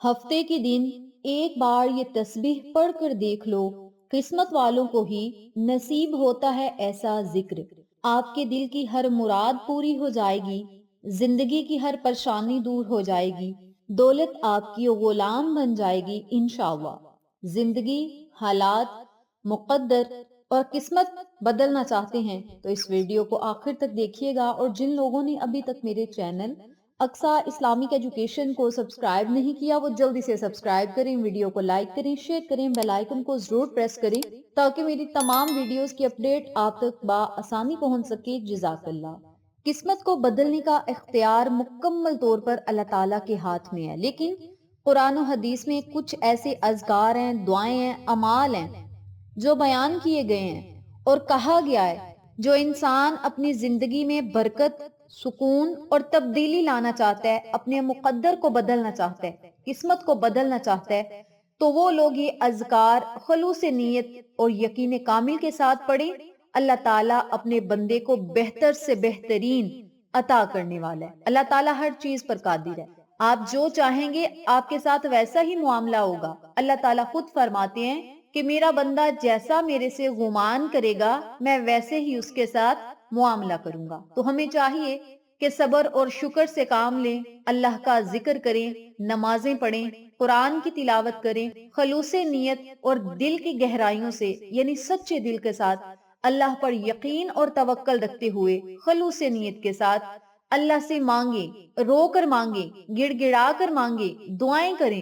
ہفتے کے دن ایک بار یہ تسبیح پڑھ کر دیکھ لو، قسمت والوں کو ہی نصیب ہوتا ہے ایسا ذکر۔ آپ کے دل کی ہر مراد پوری ہو جائے گی، زندگی کی ہر پریشانی دور ہو جائے گی، دولت آپ کی غلام بن جائے گی انشاءاللہ۔ زندگی، حالات، مقدر اور قسمت بدلنا چاہتے ہیں تو اس ویڈیو کو آخر تک دیکھیے گا، اور جن لوگوں نے ابھی تک میرے چینل اقصی اسلامک ایجوکیشن کو سبسکرائب نہیں کیا وہ جلدی سے سبسکرائب کریں، ویڈیو کو لائک کریں، شیئر کریں، بیل آئیکن کو ضرور پریس کریں تاکہ میری تمام ویڈیوز کی اپڈیٹ آپ تک بآسانی پہنچ سکے۔ جزاک اللہ۔ قسمت کو بدلنے کا اختیار مکمل طور پر اللہ تعالیٰ کے ہاتھ میں ہے، لیکن قرآن و حدیث میں کچھ ایسے اذکار ہیں، دعائیں ہیں، اعمال ہیں جو بیان کیے گئے ہیں اور کہا گیا ہے جو انسان اپنی زندگی میں برکت، سکون اور تبدیلی لانا چاہتا ہے، اپنے مقدر کو بدلنا چاہتا ہے، قسمت کو بدلنا چاہتا ہے، تو وہ لوگ یہ اذکار خلوص نیت اور یقین کامل کے ساتھ پڑھیں۔ اللہ تعالیٰ اپنے بندے کو بہتر سے بہترین عطا کرنے والا ہے۔ اللہ تعالیٰ ہر چیز پر قادر ہے، آپ جو چاہیں گے آپ کے ساتھ ویسا ہی معاملہ ہوگا۔ اللہ تعالیٰ خود فرماتے ہیں کہ میرا بندہ جیسا میرے سے گمان کرے گا میں ویسے ہی اس کے ساتھ معاملہ کروں گا۔ تو ہمیں چاہیے کہ صبر اور شکر سے کام لیں، اللہ کا ذکر کریں، نمازیں پڑھیں، قرآن کی تلاوت کریں، خلوص نیت اور دل کی گہرائیوں سے یعنی سچے دل کے ساتھ اللہ پر یقین اور توکل رکھتے ہوئے خلوص نیت کے ساتھ اللہ سے مانگیں، رو کر مانگیں، گڑ گڑا کر مانگیں، دعائیں کریں۔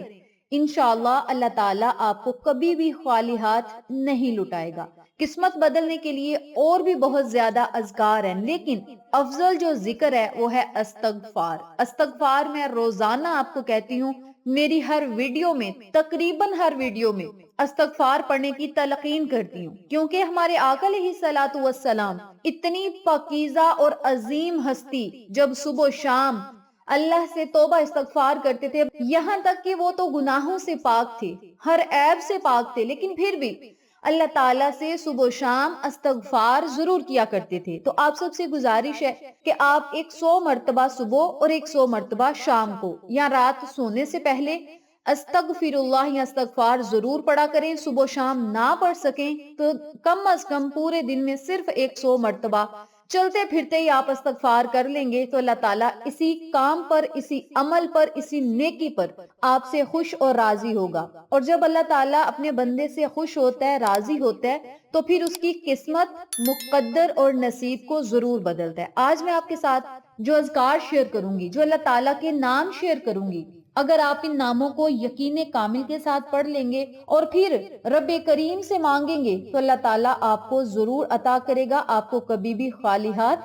انشاءاللہ اللہ تعالیٰ آپ کو کبھی بھی خالی ہاتھ نہیں لٹائے گا۔ قسمت بدلنے کے لیے اور بھی بہت زیادہ اذکار ہیں، لیکن افضل جو ذکر ہے وہ ہے استغفار۔ استغفار میں روزانہ آپ کو کہتی ہوں، میری ہر ویڈیو میں تقریباً ہر ویڈیو میں استغفار پڑھنے کی تلقین کرتی ہوں، کیونکہ ہمارے آقا علیہ الصلوۃ والسلام اتنی پاکیزہ اور عظیم ہستی جب صبح و شام اللہ سے توبہ استغفار کرتے تھے، یہاں تک کہ وہ تو گناہوں سے پاک تھے، ہر عیب سے پاک تھے، لیکن پھر بھی اللہ تعالیٰ سے صبح و شام استغفار ضرور کیا کرتے تھے۔ تو آپ سب سے گزارش ہے کہ آپ 100 مرتبہ صبح اور 100 مرتبہ شام کو یا رات سونے سے پہلے استغفر اللہ یا استغفار ضرور پڑھا کریں۔ صبح و شام نہ پڑھ سکیں تو کم از کم پورے دن میں صرف 100 مرتبہ چلتے پھرتے ہی آپ استغفار کر لیں گے تو اللہ تعالیٰ اسی کام پر، اسی عمل پر، اسی نیکی پر آپ سے خوش اور راضی ہوگا۔ اور جب اللہ تعالیٰ اپنے بندے سے خوش ہوتا ہے، راضی ہوتا ہے، تو پھر اس کی قسمت، مقدر اور نصیب کو ضرور بدلتا ہے۔ آج میں آپ کے ساتھ جو اذکار شیئر کروں گی، جو اللہ تعالیٰ کے نام شیئر کروں گی، اگر آپ ان ناموں کو یقین کامل کے ساتھ پڑھ لیں گے اور پھر رب کریم سے مانگیں گے تو اللہ تعالیٰ آپ کو ضرور عطا کرے گا، آپ کو کبھی بھی خالی ہاتھ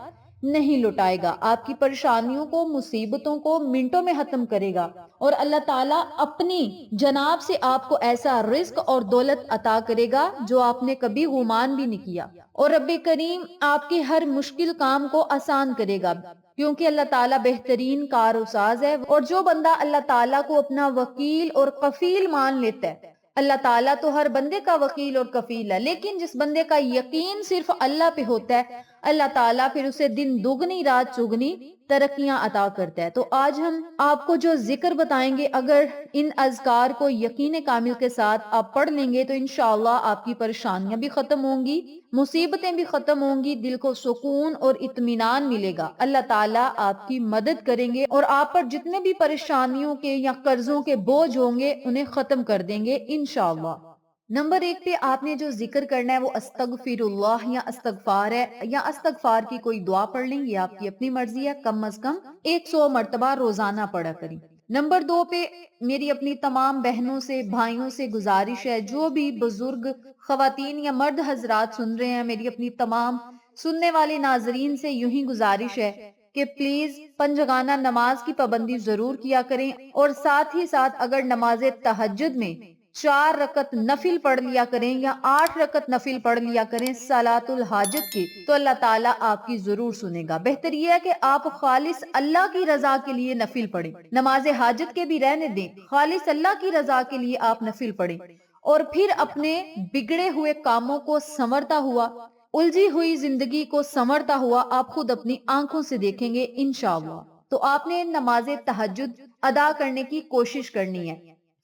نہیں لٹائے گا، آپ کی پریشانیوں کو، مصیبتوں کو منٹوں میں ختم کرے گا، اور اللہ تعالیٰ اپنی جناب سے آپ کو ایسا رزق اور دولت عطا کرے گا جو آپ نے کبھی گمان بھی نہیں کیا، اور رب کریم آپ کی ہر مشکل کام کو آسان کرے گا، کیونکہ اللہ تعالیٰ بہترین کار و ساز ہے۔ اور جو بندہ اللہ تعالیٰ کو اپنا وکیل اور کفیل مان لیتا ہے، اللہ تعالیٰ تو ہر بندے کا وکیل اور کفیل ہے، لیکن جس بندے کا یقین صرف اللہ پہ ہوتا ہے، اللہ تعالیٰ پھر اسے دن دگنی رات چگنی ترقیاں عطا کرتا ہے۔ تو آج ہم آپ کو جو ذکر بتائیں گے، اگر ان اذکار کو یقین کامل کے ساتھ آپ پڑھ لیں گے تو انشاءاللہ آپ کی پریشانیاں بھی ختم ہوں گی، مصیبتیں بھی ختم ہوں گی، دل کو سکون اور اطمینان ملے گا، اللہ تعالیٰ آپ کی مدد کریں گے اور آپ پر جتنے بھی پریشانیوں کے یا قرضوں کے بوجھ ہوں گے انہیں ختم کر دیں گے انشاءاللہ۔ نمبر 1 پہ آپ نے جو ذکر کرنا ہے وہ استغفر اللہ یا استغفار ہے، یا استغفار کی کوئی دعا پڑھ لیں، یہ آپ کی اپنی مرضی ہے، کم از کم 100 مرتبہ روزانہ پڑھا کریں۔ نمبر 2 پہ میری اپنی تمام بہنوں سے، بھائیوں سے گزارش ہے، جو بھی بزرگ خواتین یا مرد حضرات سن رہے ہیں، میری اپنی تمام سننے والے ناظرین سے یوں ہی گزارش ہے کہ پلیز پنجگانہ نماز کی پابندی ضرور کیا کریں، اور ساتھ ہی ساتھ اگر نماز تہجد میں 4 رکعت نفل پڑھ لیا کریں یا 8 رکعت نفل پڑھ لیا کریں صلاۃ الحاجت کی، تو اللہ تعالیٰ آپ کی ضرور سنے گا۔ بہتر یہ ہے کہ آپ خالص اللہ کی رضا کے لیے نفل پڑھیں، نماز حاجت کے بھی رہنے دیں، خالص اللہ کی رضا کے لیے آپ نفل پڑھیں، اور پھر اپنے بگڑے ہوئے کاموں کو سنورتا ہوا، الجھی ہوئی زندگی کو سنورتا ہوا آپ خود اپنی آنکھوں سے دیکھیں گے انشاءاللہ۔ تو آپ نے نماز تہجد ادا کرنے کی کوشش کرنی ہے،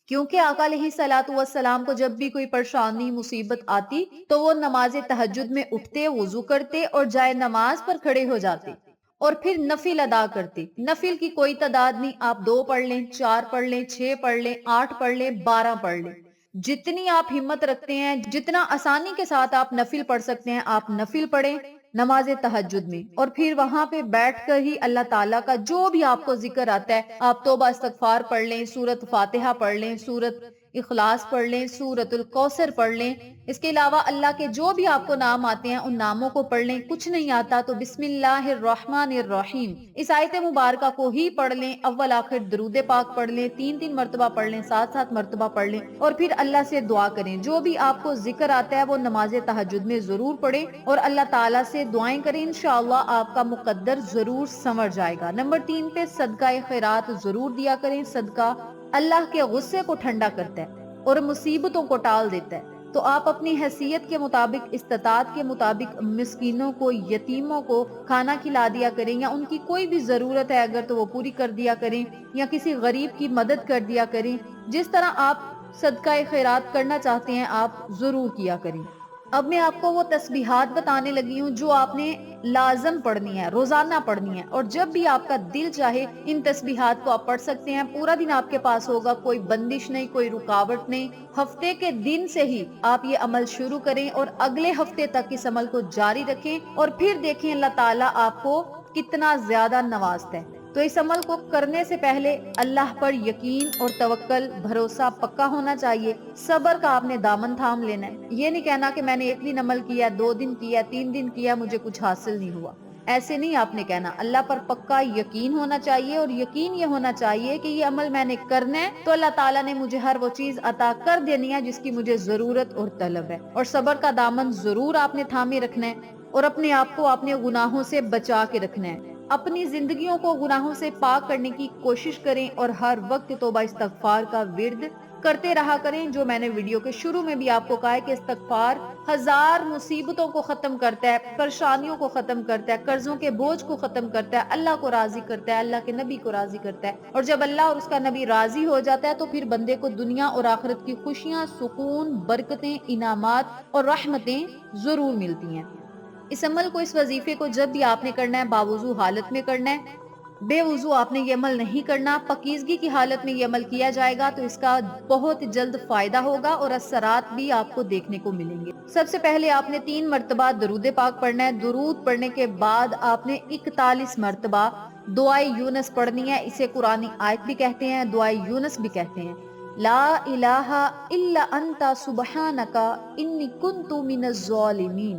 کیونکہ آقا علیہ الصلوۃ والسلام کو جب بھی کوئی پریشانی مصیبت آتی تو وہ نماز تہجد میں اٹھتے، وضو کرتے اور جائے نماز پر کھڑے ہو جاتے اور پھر نفل ادا کرتے۔ نفل کی کوئی تعداد نہیں، آپ 2 پڑھ لیں، 4 پڑھ لیں، 6 پڑھ لیں، 8 پڑھ لیں، 12 پڑھ لیں، جتنی آپ ہمت رکھتے ہیں، جتنا آسانی کے ساتھ آپ نفل پڑھ سکتے ہیں آپ نفل پڑھیں نماز تہجد میں، اور پھر وہاں پہ بیٹھ کر ہی اللہ تعالیٰ کا جو بھی آپ کو ذکر آتا ہے آپ توبہ استغفار پڑھ لیں، سورت فاتحہ پڑھ لیں، سورت اخلاص پڑھ لیں، سورت الکوثر پڑھ لیں۔ اس کے علاوہ اللہ کے جو بھی آپ کو نام آتے ہیں ان ناموں کو پڑھ لیں۔ کچھ نہیں آتا تو بسم اللہ الرحمن الرحیم اس آیت مبارکہ کو ہی پڑھ لیں، اول آخر درود پاک پڑھ لیں، 3 مرتبہ پڑھ لیں، 7 مرتبہ پڑھ لیں، اور پھر اللہ سے دعا کریں۔ جو بھی آپ کو ذکر آتا ہے وہ نماز تہجد میں ضرور پڑھیں اور اللہ تعالیٰ سے دعائیں کریں، انشاءاللہ آپ کا مقدر ضرور سنور جائے گا۔ نمبر 3 پہ صدقہ خیرات ضرور دیا کریں۔ صدقہ اللہ کے غصے کو ٹھنڈا کرتا ہے اور مصیبتوں کو ٹال دیتا ہے، تو آپ اپنی حیثیت کے مطابق، استطاعت کے مطابق مسکینوں کو، یتیموں کو کھانا کھلا دیا کریں، یا ان کی کوئی بھی ضرورت ہے اگر تو وہ پوری کر دیا کریں، یا کسی غریب کی مدد کر دیا کریں۔ جس طرح آپ صدقہ خیرات کرنا چاہتے ہیں آپ ضرور کیا کریں۔ اب میں آپ کو وہ تسبیحات بتانے لگی ہوں جو آپ نے لازم پڑھنی ہے، روزانہ پڑھنی ہے، اور جب بھی آپ کا دل چاہے ان تسبیحات کو آپ پڑھ سکتے ہیں۔ پورا دن آپ کے پاس ہوگا، کوئی بندش نہیں، کوئی رکاوٹ نہیں۔ ہفتے کے دن سے ہی آپ یہ عمل شروع کریں اور اگلے ہفتے تک اس عمل کو جاری رکھیں، اور پھر دیکھیں اللہ تعالیٰ آپ کو کتنا زیادہ نوازتا ہے۔ تو اس عمل کو کرنے سے پہلے اللہ پر یقین اور توکل، بھروسہ پکا ہونا چاہیے۔ صبر کا آپ نے دامن تھام لینا ہے۔ یہ نہیں کہنا کہ میں نے 1 دن عمل کیا، 2 دن کیا، 3 دن کیا، مجھے کچھ حاصل نہیں ہوا۔ ایسے نہیں آپ نے کہنا، اللہ پر پکا یقین ہونا چاہیے، اور یقین یہ ہونا چاہیے کہ یہ عمل میں نے کرنا ہے تو اللہ تعالیٰ نے مجھے ہر وہ چیز عطا کر دینی ہے جس کی مجھے ضرورت اور طلب ہے۔ اور صبر کا دامن ضرور آپ نے تھامے رکھنا ہے، اور اپنے آپ کو اپنے گناہوں سے بچا کے رکھنا ہے۔ اپنی زندگیوں کو گناہوں سے پاک کرنے کی کوشش کریں، اور ہر وقت توبہ استغفار کا ورد کرتے رہا کریں، جو میں نے ویڈیو کے شروع میں بھی آپ کو کہا ہے کہ استغفار 1000 مصیبتوں کو ختم کرتا ہے، پریشانیوں کو ختم کرتا ہے، قرضوں کے بوجھ کو ختم کرتا ہے، اللہ کو راضی کرتا ہے، اللہ کے نبی کو راضی کرتا ہے، اور جب اللہ اور اس کا نبی راضی ہو جاتا ہے تو پھر بندے کو دنیا اور آخرت کی خوشیاں، سکون، برکتیں، انعامات اور رحمتیں ضرور ملتی ہیں۔ اس عمل کو، اس وظیفے کو جب بھی آپ نے کرنا ہے باوضو حالت میں کرنا ہے، بے وضو آپ نے یہ عمل نہیں کرنا۔ پاکیزگی کی حالت میں یہ عمل کیا جائے گا تو اس کا بہت جلد فائدہ ہوگا اور اثرات بھی آپ کو دیکھنے کو ملیں گے۔ سب سے پہلے آپ نے 3 مرتبہ درود پاک پڑھنا ہے۔ درود پڑھنے کے بعد آپ نے 41 مرتبہ دعائے یونس پڑھنی ہے۔ اسے قرآنی آیت بھی کہتے ہیں، دعائے یونس بھی کہتے ہیں۔ لا الہ الا انت سبحانک انی کنت من الظالمین۔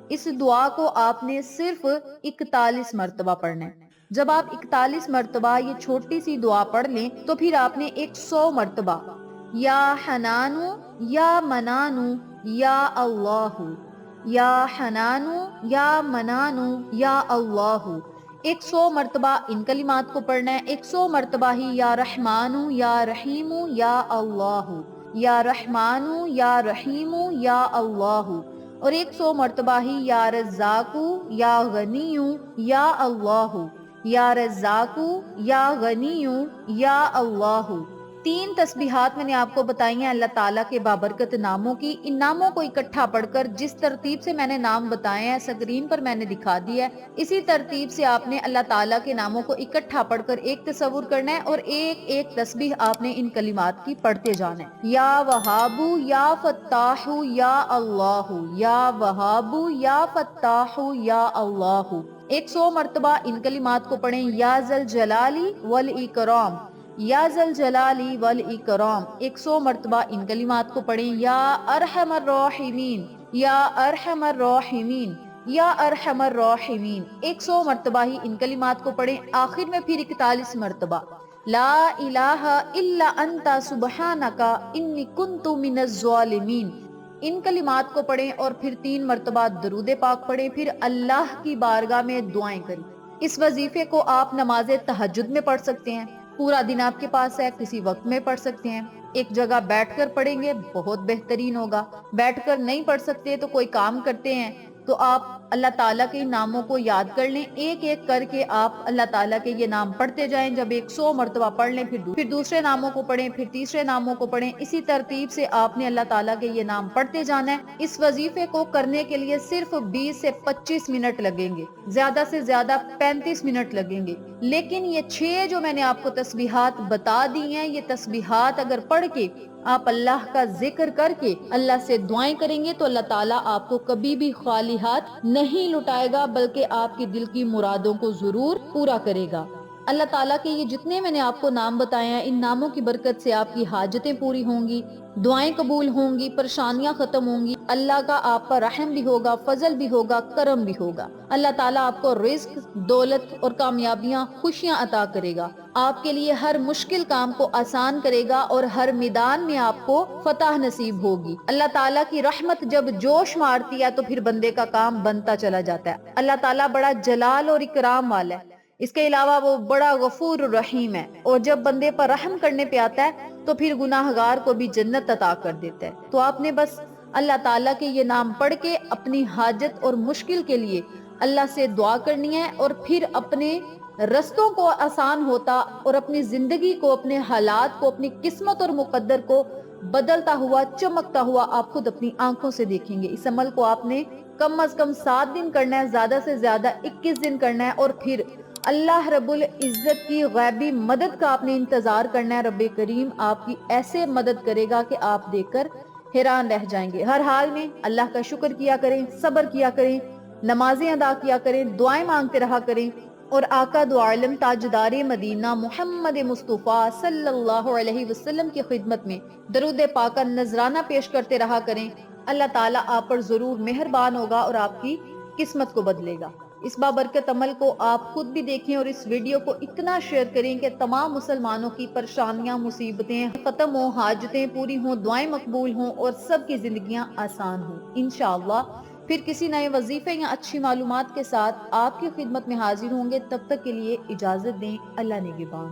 اس دعا کو آپ نے صرف 41 مرتبہ پڑھنا ہے۔ جب آپ 41 مرتبہ یہ چھوٹی سی دعا پڑھ لیں تو پھر آپ نے 100 مرتبہ یا حنانو یا منانو یا اللہ، یا حنانو یا منانو یا اللہ، 100 مرتبہ ان کلمات کو پڑھنا ہے۔ 100 مرتبہ ہی یا رحمانو یا رحیمو یا اللہ، یا رحمانو یا رحیمو یا اللہ، اور 100 مرتبہ ہی یا رزاقو یا غنیو یا اللہ، یا رزاقو یا غنیو یا اللہ۔ 3 تسبیحات میں نے آپ کو بتائی ہیں اللہ تعالیٰ کے بابرکت ناموں کی۔ ان ناموں کو اکٹھا پڑھ کر جس ترتیب سے میں نے نام بتائے ہیں سکرین پر میں نے دکھا دیا ہے، اسی ترتیب سے آپ نے اللہ تعالیٰ کے ناموں کو اکٹھا پڑھ کر ایک تصور کرنا ہے، اور ایک ایک تسبیح آپ نے ان کلمات کی پڑھتے جانا ہے۔ یا وہابو یا فتاحو یا اللہ، یا وہابو یا فتاحو یا اللہ، 100 مرتبہ ان کلمات کو پڑھیں۔ یا ذل جلالی والاکرام، یا ذل جلالی والاکرام، 100 مرتبہ ان کلمات کو پڑھیں۔ یا ارحم الراحمین، یا ارحم الراحمین، یا ارحم الراحمین، 100 مرتبہ ہی ان کلمات کو پڑھیں۔ آخر میں پھر 41 مرتبہ لا الہ الا انت سبحانک انی کنت من الظالمین، ان کلمات کو پڑھیں، اور پھر 3 مرتبہ درود پاک پڑھیں، پھر اللہ کی بارگاہ میں دعائیں کریں۔ اس وظیفے کو آپ نماز تہجد میں پڑھ سکتے ہیں، پورا دن آپ کے پاس ہے، کسی وقت میں پڑھ سکتے ہیں۔ ایک جگہ بیٹھ کر پڑھیں گے بہت بہترین ہوگا، بیٹھ کر نہیں پڑھ سکتے تو کوئی کام کرتے ہیں تو آپ اللہ تعالیٰ کے ناموں کو یاد کر لیں، ایک ایک کر کے آپ اللہ تعالیٰ کے یہ نام پڑھتے جائیں. جب 100 مرتبہ پڑھ لیں پھر دوسرے ناموں کو پڑھیں، پھر تیسرے ناموں کو پڑھیں. اسی ترتیب سے آپ نے اللہ تعالیٰ کے یہ نام پڑھتے جانا ہے. اس وظیفے کو کرنے کے لیے صرف 20 سے 25 منٹ لگیں گے، زیادہ سے زیادہ 35 منٹ لگیں گے. لیکن یہ 6 جو میں نے آپ کو تسبیحات بتا دی ہیں، یہ تسبیحات اگر پڑھ کے آپ اللہ کا ذکر کر کے اللہ سے دعائیں کریں گے تو اللہ تعالیٰ آپ کو کبھی بھی خالی ہاتھ نہیں لٹائے گا، بلکہ آپ کی دل کی مرادوں کو ضرور پورا کرے گا. اللہ تعالیٰ کے یہ جتنے میں نے آپ کو نام بتائے ہیں، ان ناموں کی برکت سے آپ کی حاجتیں پوری ہوں گی، دعائیں قبول ہوں گی، پریشانیاں ختم ہوں گی، اللہ کا آپ پر رحم بھی ہوگا، فضل بھی ہوگا، کرم بھی ہوگا. اللہ تعالیٰ آپ کو رزق، دولت اور کامیابیاں، خوشیاں عطا کرے گا. آپ کے لیے ہر مشکل کام کو آسان کرے گا اور ہر میدان میں آپ کو فتح نصیب ہوگی. اللہ تعالیٰ کی رحمت جب جوش مارتی ہے تو پھر بندے کا کام بنتا چلا جاتا ہے. اللہ تعالیٰ بڑا جلال اور اکرام والا ہے. اس کے علاوہ وہ بڑا غفور الرحیم ہے، اور جب بندے پر رحم کرنے پہ آتا ہے تو پھر گناہگار کو بھی جنت عطا کر دیتا ہے. تو آپ نے بس اللہ تعالیٰ کے یہ نام پڑھ کے اپنی حاجت اور مشکل کے لیے اللہ سے دعا کرنی ہے، اور پھر اپنے رستوں کو آسان ہوتا اور اپنی زندگی کو، اپنے حالات کو، اپنی قسمت اور مقدر کو بدلتا ہوا، چمکتا ہوا آپ خود اپنی آنکھوں سے دیکھیں گے. اس عمل کو آپ نے کم از کم 7 دن کرنا ہے، زیادہ سے زیادہ 21 دن کرنا ہے، اور پھر اللہ رب العزت کی غیبی مدد کا آپ نے انتظار کرنا ہے. رب کریم آپ کی ایسے مدد کرے گا کہ آپ دیکھ کر حیران رہ جائیں گے. ہر حال میں اللہ کا شکر کیا کریں، صبر کیا کریں، نمازیں ادا کیا کریں، دعائیں مانگتے رہا کریں، اور آقا دو عالم تاجدار مدینہ محمد مصطفیٰ صلی اللہ علیہ وسلم کی خدمت میں درود پاک کا نذرانہ پیش کرتے رہا کریں. اللہ تعالیٰ آپ پر ضرور مہربان ہوگا اور آپ کی قسمت کو بدلے گا. اس بابرکت عمل کو آپ خود بھی دیکھیں اور اس ویڈیو کو اتنا شیئر کریں کہ تمام مسلمانوں کی پریشانیاں، مصیبتیں ختم ہوں، حاجتیں پوری ہوں، دعائیں مقبول ہوں اور سب کی زندگیاں آسان ہوں. انشاءاللہ پھر کسی نئے وظیفے یا اچھی معلومات کے ساتھ آپ کی خدمت میں حاضر ہوں گے. تب تک کے لیے اجازت دیں. اللہ نگہبان.